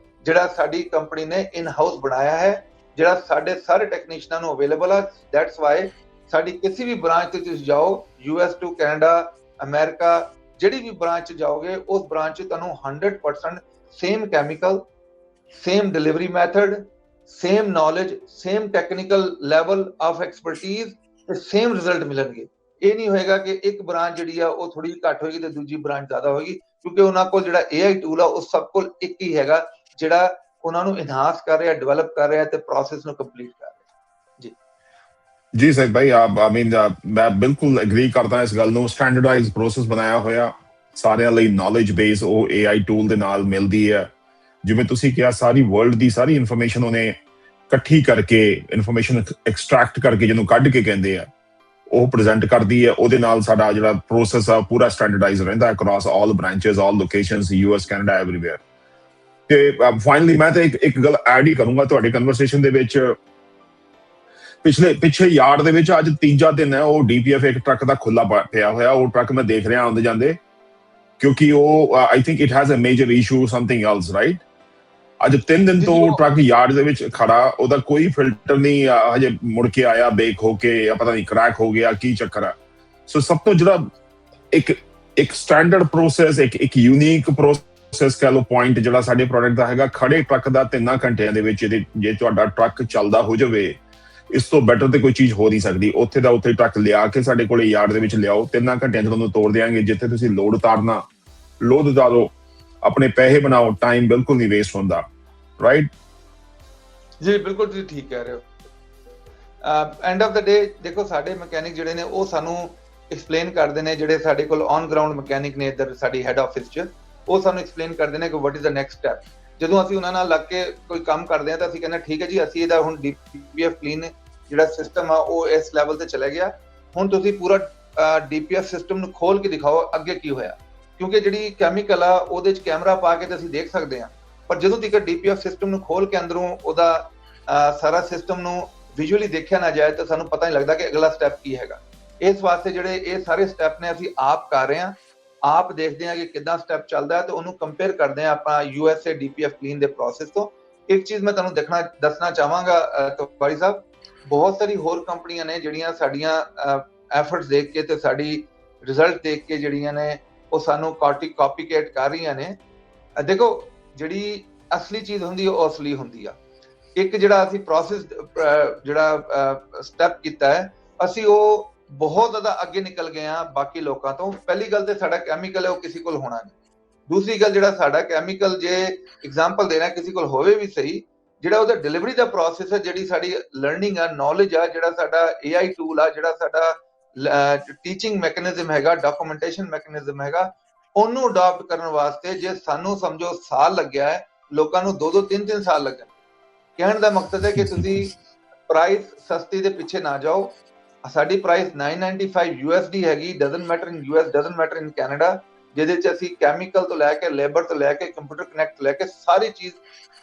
ਜਿਹੜਾ ਸਾਡੀ ਕੰਪਨੀ ਨੇ ਇਨ ਹਾਊਸ ਬਣਾਇਆ ਹੈ, ਜਿਹੜਾ ਸਾਡੇ ਸਾਰੇ ਟੈਕਨੀਸ਼ੀਅਨਾਂ ਨੂੰ ਅਵੇਲੇਬਲ ਆ। ਦੈਟਸ ਵਾਈ ਸਾਡੀ ਕਿਸੇ ਵੀ ਬ੍ਰਾਂਚ ਤੇ ਤੁਸੀਂ ਜਾਓ, US to ਕੈਨੇਡਾ, ਅਮਰੀਕਾ, ਜਿਹੜੀ ਵੀ ਬ੍ਰਾਂਚ ਜਾਓਗੇ, ਉਸ ਬ੍ਰਾਂਚ 'ਚ ਤੁਹਾਨੂੰ 100% same chemical, same delivery method, same knowledge, same technical level of expertise ਤੇ ਸੇਮ ਰਿਜ਼ਲਟ ਮਿਲਣਗੇ। ਇਹ ਨਹੀਂ ਹੋਏਗਾ ਕਿ ਇੱਕ ਬ੍ਰਾਂਚ ਜਿਹੜੀ ਆ ਉਹ ਥੋੜੀ ਘੱਟ ਹੋਏਗੀ ਤੇ ਦੂਜੀ ਬ੍ਰਾਂਚ ਜ਼ਿਆਦਾ ਹੋਏਗੀ, ਕਿਉਂਕਿ ਉਹਨਾਂ ਕੋਲ ਜਿਹੜਾ AI ਟੂਲ ਆ ਉਹ ਸਭ ਕੋਲ ਇੱਕ ਹੀ ਹੈਗਾ, ਜਿਹੜਾ ਉਹਨਾਂ ਨੂੰ ਇਨਹਾਂਸ ਕਰ ਰਿਹਾ, ਡਿਵੈਲਪ ਕਰ ਰਿਹਾ ਤੇ ਪ੍ਰੋਸੈਸ ਨੂੰ ਕੰਪਲੀਟ ਕਰ ਰਿਹਾ। ਜੀ ਸਾਹਿਬ ਭਾਈ, ਆਈ ਮੀਨ ਮੈਂ ਬਿਲਕੁਲ ਐਗਰੀ ਕਰਦਾ ਇਸ ਗੱਲ ਨੂੰ। ਸਟੈਂਡਰਡਾਈਜ਼ਡ ਪ੍ਰੋਸੈਸ ਬਣਾਇਆ ਹੋਇਆ ਸਾਰਿਆਂ ਲਈ, ਨੌਲੇਜ ਬੇਸ ਉਹ AI ਟੂਲ ਦੇ ਨਾਲ ਮਿਲਦੀ ਹੈ। ਜਿਵੇਂ ਤੁਸੀਂ ਕਿਹਾ, ਸਾਰੀ ਵਰਲਡ ਦੀ ਸਾਰੀ ਇਨਫੋਰਮੇਸ਼ਨ ਉਹਨੇ ਇਕੱਠੀ ਕਰਕੇ, ਇਨਫੋਰਮੇਸ਼ਨ ਐਕਸਟਰੈਕਟ ਕਰਕੇ, ਜਿਹਨੂੰ ਕੱਢ ਕੇ ਕਹਿੰਦੇ ਆ, ਉਹ ਪ੍ਰੈਜ਼ੈਂਟ ਕਰਦੀ ਹੈ। ਉਹਦੇ ਨਾਲ ਸਾਡਾ ਜਿਹੜਾ ਪ੍ਰੋਸੈਸ ਆ ਪੂਰਾ ਸਟੈਂਡਰਡਾਈਜ਼ ਰਹਿੰਦਾ ਅਕ੍ਰੋਸ ਆਲ ਬ੍ਰਾਂਚਸ, ਆਲ ਲੋਕੇਸ਼ਨਸ, US, ਕੈਨੇਡਾ, ਐਵਰੀਵੇਅਰ। ਤੇ ਫਾਈਨਲੀ ਮੈਂ ਤਾਂ ਇੱਕ ਗੱਲ ਐਡ ਹੀ ਕਰੂੰਗਾ ਤੁਹਾਡੇ ਕਨਵਰਸੇਸ਼ਨ ਦੇ ਵਿੱਚ। ਪਿੱਛੇ ਯਾਰਡ ਦੇ ਵਿੱਚ ਅੱਜ ਤੀਜਾ ਦਿਨ ਹੈ, ਉਹ DPF ਇੱਕ ਟਰੱਕ ਦਾ ਖੁੱਲਾ ਪਿਆ ਹੋਇਆ। ਉਹ ਟਰੱਕ ਮੈਂ ਦੇਖ ਰਿਹਾ ਆਉਂਦੇ ਜਾਂਦੇ, ਕਿਉਂਕਿ ਉਹ I think it has a major issue, something else, right? ਅੱਜ 3 ਦਿਨ ਤੋਂ ਟਰੱਕ ਯਾਰਡ ਦੇ ਵਿੱਚ ਖੜਾ, ਉਹਦਾ ਕੋਈ ਫਿਲਟਰ ਨਹੀਂ ਹਜੇ ਮੁੜ ਕੇ ਆਇਆ ਬੇਕ ਹੋ ਕੇ, ਜਾਂ ਪਤਾ ਨਹੀਂ ਕ੍ਰੈਕ ਹੋ ਗਿਆ, ਕੀ ਚੱਕਰ ਆ। ਸੋ ਸਭ ਤੋਂ ਜਿਹੜਾ ਇੱਕ ਸਟੈਂਡਰਡ ਪ੍ਰੋਸੈਸ, ਇੱਕ ਯੂਨੀਕ ਪ੍ਰੋਸੈਸ ਕਹਿ ਲਓ, ਪੁਆਇੰਟ ਜਿਹੜਾ ਸਾਡੇ ਪ੍ਰੋਡਕਟ ਦਾ ਹੈਗਾ, ਖੜੇ ਟਰੱਕ ਦਾ 3 ਘੰਟਿਆਂ ਦੇ ਵਿੱਚ ਜੇ ਤੁਹਾਡਾ ਟਰੱਕ ਚੱਲਦਾ ਹੋ ਜਾਵੇ, ਇਸ ਤੋਂ ਬੈਟਰ ਤੇ ਕੋਈ ਚੀਜ਼ ਹੋ ਨਹੀਂ ਸਕਦੀ। ਉੱਥੇ ਦਾ ਉੱਥੇ ਟਰੱਕ ਲਿਆ ਕੇ ਸਾਡੇ ਕੋਲੇ ਯਾਰਡ ਦੇ ਵਿੱਚ ਲਿਆਓ, 3 ਘੰਟਿਆਂ 'ਚ ਤੁਹਾਨੂੰ ਤੋੜ ਦਿਆਂਗੇ। ਜਿੱਥੇ ਤੁਸੀਂ ਲੋਡ ਉਤਾਰਨਾ, ਲੋਡ ਉਤਾਰੋ, ਆਪਣੇ ਪੈਸੇ ਬਣਾਓ, ਟਾਈਮ ਬਿਲਕੁਲ ਨਹੀਂ ਵੇਸਟ ਹੁੰਦਾ, ਰਾਈਟ? ਜੀ ਬਿਲਕੁਲ, ਤੁਸੀਂ ਠੀਕ ਕਹਿ ਰਹੇ ਹੋ। ਐਂਡ ਆਫ ਦਾ ਡੇ ਦੇਖੋ, ਸਾਡੇ ਮਕੈਨਿਕ ਜਿਹੜੇ ਨੇ ਉਹ ਸਾਨੂੰ ਐਕਸਪਲੇਨ ਕਰਦੇ ਨੇ, ਜਿਹੜੇ ਸਾਡੇ ਕੋਲ ਔਨ ਗਰਾਊਂਡ ਮਕੈਨਿਕ ਨੇ ਇੱਧਰ ਸਾਡੀ ਹੈਡ ਆਫਿਸ 'ਚ, ਉਹ ਸਾਨੂੰ ਐਕਸਪਲੇਨ ਕਰਦੇ ਨੇ ਕਿ what is the next step. ਜਦੋਂ ਅਸੀਂ ਉਹਨਾਂ ਨਾਲ ਲੱਗ ਕੇ ਕੋਈ ਕੰਮ ਕਰਦੇ ਹਾਂ ਤਾਂ ਅਸੀਂ ਕਹਿੰਦੇ ਠੀਕ ਹੈ ਜੀ, ਅਸੀਂ ਇਹਦਾ ਹੁਣ DPF ਕਲੀਨ ਜਿਹੜਾ ਸਿਸਟਮ ਆ ਉਹ ਇਸ ਲੈਵਲ ਤੇ ਚਲਾ ਗਿਆ, ਹੁਣ ਤੁਸੀਂ ਪੂਰਾ DPF ਸਿਸਟਮ ਨੂੰ ਖੋਲ ਕੇ ਦਿਖਾਓ ਅੱਗੇ ਕੀ ਹੋਇਆ। ਕਿਉਂਕਿ ਜਿਹੜੀ ਕੈਮੀਕਲ ਆ ਉਹਦੇ 'ਚ ਕੈਮਰਾ ਪਾ ਕੇ ਤਾਂ ਅਸੀਂ ਦੇਖ ਸਕਦੇ ਹਾਂ, ਪਰ ਜਦੋਂ ਤੱਕ DPF ਸਿਸਟਮ ਨੂੰ ਖੋਲ ਕੇ ਅੰਦਰੋਂ ਉਹਦਾ ਸਾਰਾ ਸਿਸਟਮ ਨੂੰ ਵਿਜ਼ੂਅਲੀ ਦੇਖਿਆ ਨਾ ਜਾਏ ਤਾਂ ਸਾਨੂੰ ਪਤਾ ਨਹੀਂ ਲੱਗਦਾ ਕਿ ਅਗਲਾ ਸਟੈਪ ਕੀ ਹੈਗਾ। ਇਸ ਵਾਸਤੇ ਜਿਹੜੇ ਇਹ ਸਾਰੇ ਸਟੈਪ ਨੇ ਅਸੀਂ ਆਪ ਕਰ ਰਹੇ ਹਾਂ, ਆਪ ਦੇਖਦੇ ਹਾਂ ਕਿ ਕਿੱਦਾਂ ਸਟੈਪ ਚੱਲਦਾ ਹੈ ਤੇ ਉਹਨੂੰ ਕੰਪੇਅਰ ਕਰਦੇ ਹਾਂ ਆਪਾਂ USA DPF ਕਲੀਨ ਦੇ ਪ੍ਰੋਸੈਸ ਤੋਂ। ਇੱਕ ਚੀਜ਼ ਮੈਂ ਤੁਹਾਨੂੰ ਦੱਸਣਾ ਚਾਹਾਂਗਾ ਤਿਵਾੜੀ ਸਾਹਿਬ, ਬਹੁਤ ਸਾਰੀ ਹੋਰ ਕੰਪਨੀਆਂ ਨੇ ਜਿਹੜੀਆਂ ਸਾਡੀਆਂ ਐਫਰਟਸ ਦੇਖ ਕੇ ਤੇ ਸਾਡੀ ਰਿਜ਼ਲਟ ਦੇਖ ਕੇ ਜਿਹੜੀਆਂ ਨੇ ਉਹ ਸਾਨੂੰ ਕਾਪੀਕੇਟ ਕਰ ਰਹੀਆਂ ਨੇ। ਦੇਖੋ, ਜਿਹੜੀ ਅਸਲੀ ਚੀਜ਼ ਹੁੰਦੀ ਹੈ ਉਹ ਅਸਲੀ ਹੁੰਦੀ ਆ। ਇੱਕ ਜਿਹੜਾ ਅਸੀਂ ਪ੍ਰੋਸੈਸ ਜਿਹੜਾ ਸਟੈਪ ਕੀਤਾ ਹੈ, ਅਸੀਂ ਉਹ ਬਹੁਤ ਜ਼ਿਆਦਾ ਅੱਗੇ ਨਿਕਲ ਗਏ ਆ ਬਾਕੀ ਲੋਕਾਂ ਤੋਂ। ਪਹਿਲੀ ਗੱਲ ਤੇ ਸਾਡਾ ਕੈਮੀਕਲ ਹੈ ਉਹ ਕਿਸੇ ਕੋਲ ਹੋਣਾ ਨਹੀਂ। ਦੂਸਰੀ ਗੱਲ, ਜਿਹੜਾ ਸਾਡਾ ਕੈਮੀਕਲ ਜੇ ਐਗਜ਼ਾਮਪਲ ਦੇਣਾ ਕਿਸੇ ਕੋਲ ਹੋਵੇ ਵੀ ਸਹੀ, ਜਿਹੜਾ ਉਹਦਾ ਡਿਲੀਵਰੀ ਦਾ ਪ੍ਰੋਸੈਸ ਹੈ, ਜਿਹੜੀ ਸਾਡੀ ਲਰਨਿੰਗ ਆ, ਨੌਲੇਜ ਆ, ਜਿਹੜਾ ਸਾਡਾ AI ਟੂਲ ਆ, ਜਿਹੜਾ ਸਾਡਾ ਟੀਚਿੰਗ ਮੈਕੈਨਿਜ਼ਮ ਹੈਗਾ, ਡਾਕੂਮੈਂਟੇਸ਼ਨ ਮੈਕੈਨਿਜ਼ਮ ਹੈਗਾ, ਉਹਨੂੰ ਅਡਾਪਟ ਕਰਨ ਵਾਸਤੇ ਜੇ ਸਾਨੂੰ ਸਮਝੋ ਸਾਲ ਲੱਗਿਆ ਹੈ, ਲੋਕਾਂ ਨੂੰ 2-2, 3-3 ਸਾਲ ਲੱਗਣ। ਕਹਿਣ ਦਾ ਮਕਸਦ ਹੈ ਕਿ ਤੁਸੀਂ ਪ੍ਰਾਈਸ ਸਸਤੀ ਦੇ ਪਿੱਛੇ ਨਾ ਜਾਓ। ਸਾਡੀ ਪ੍ਰਾਈਸ $995 USD ਹੈਗੀ, doesn't matter in US, doesn't matter in Canada, ਜਿਹਦੇ 'ਚ ਅਸੀਂ ਕੈਮੀਕਲ ਤੋਂ ਲੈ ਕੇ, ਲੇਬਰ ਤੋਂ ਲੈ ਕੇ, ਕੰਪਿਊਟਰ ਕਨੈਕਟ ਤੋਂ ਲੈ ਕੇ ਸਾਰੀ ਚੀਜ਼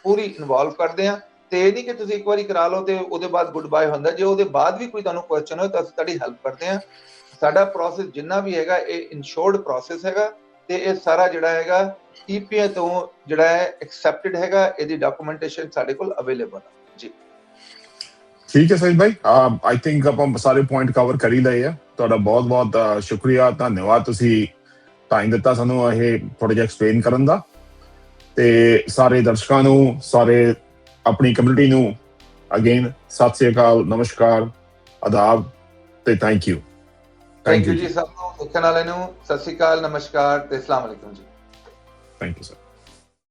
ਪੂਰੀ ਇਨਵੋਲਵ ਕਰਦੇ ਹਾਂ। ਤੇ ਇਹ ਨਹੀਂ ਕਿ ਤੁਸੀਂ ਇੱਕ ਵਾਰੀ ਕਰਾ ਲਓ ਤੇ ਉਹਦੇ ਬਾਅਦ ਗੁੱਡ ਬਾਏ ਹੁੰਦਾ। ਜੇ ਉਹਦੇ ਬਾਅਦ ਵੀ ਕੋਈ ਤੁਹਾਨੂੰ ਕੁਐਸਚਨ ਹੋਏ ਤਾਂ ਅਸੀਂ ਤੁਹਾਡੀ ਹੈਲਪ ਕਰਦੇ ਹਾਂ। ਸਾਡਾ ਪ੍ਰੋਸੈਸ ਜਿੰਨਾ ਵੀ ਹੈਗਾ ਇਹ ਇਨਸ਼ੋਰਡ ਪ੍ਰੋਸੈਸ ਹੈਗਾ ਤੇ ਇਹ ਸਾਰਾ ਜਿਹੜਾ ਹੈਗਾ EPA ਤੋਂ ਜਿਹੜਾ ਹੈ ਐਕਸੈਪਟਡ ਹੈਗਾ, ਇਹਦੀ ਡਾਕੂਮੈਂਟੇਸ਼ਨ ਸਾਡੇ ਕੋਲ ਅਵੇਲੇਬਲ ਹੈ ਜੀ। ਠੀਕ ਹੈ ਸਾਹਿਬ ਭਾਈ, ਆਈ ਥਿੰਕ ਆਪਾਂ ਸਾਰੇ ਪੁਆਇੰਟ ਕਵਰ ਕਰ ਹੀ ਲਏ ਆ। ਤੁਹਾਡਾ ਬਹੁਤ ਬਹੁਤ ਸ਼ੁਕਰੀਆ, ਧੰਨਵਾਦ, ਤੁਸੀਂ ਟਾਈਮ ਦਿੱਤਾ ਸਾਨੂੰ ਇਹ ਥੋੜਾ ਜਿਹਾ ਐਕਸਪਲੇਨ ਕਰਨ ਦਾ। ਤੇ ਸਾਰੇ ਦਰਸ਼ਕਾਂ ਨੂੰ, ਸਾਰੇ ਆਪਣੀ ਕਮਿਊਨਿਟੀ ਨੂੰ ਅਗੇਨ ਸਤਿ ਸ੍ਰੀ ਅਕਾਲ, ਨਮਸਕਾਰ, ਆਦਾਬ ਤੇ ਥੈਂਕ ਯੂ। ਥੈਂਕ ਯੂ ਜੀ ਸਭ ਨੂੰ ਦੇਖਣ ਵਾਲੇ ਨੂੰ। ਸਤਿ ਸ੍ਰੀ ਅਕਾਲ, ਨਮਸਕਾਰ ਤੇ ਅਸਲਾਮ ਅਲੈਕੁਮ ਜੀ। Thank you sir.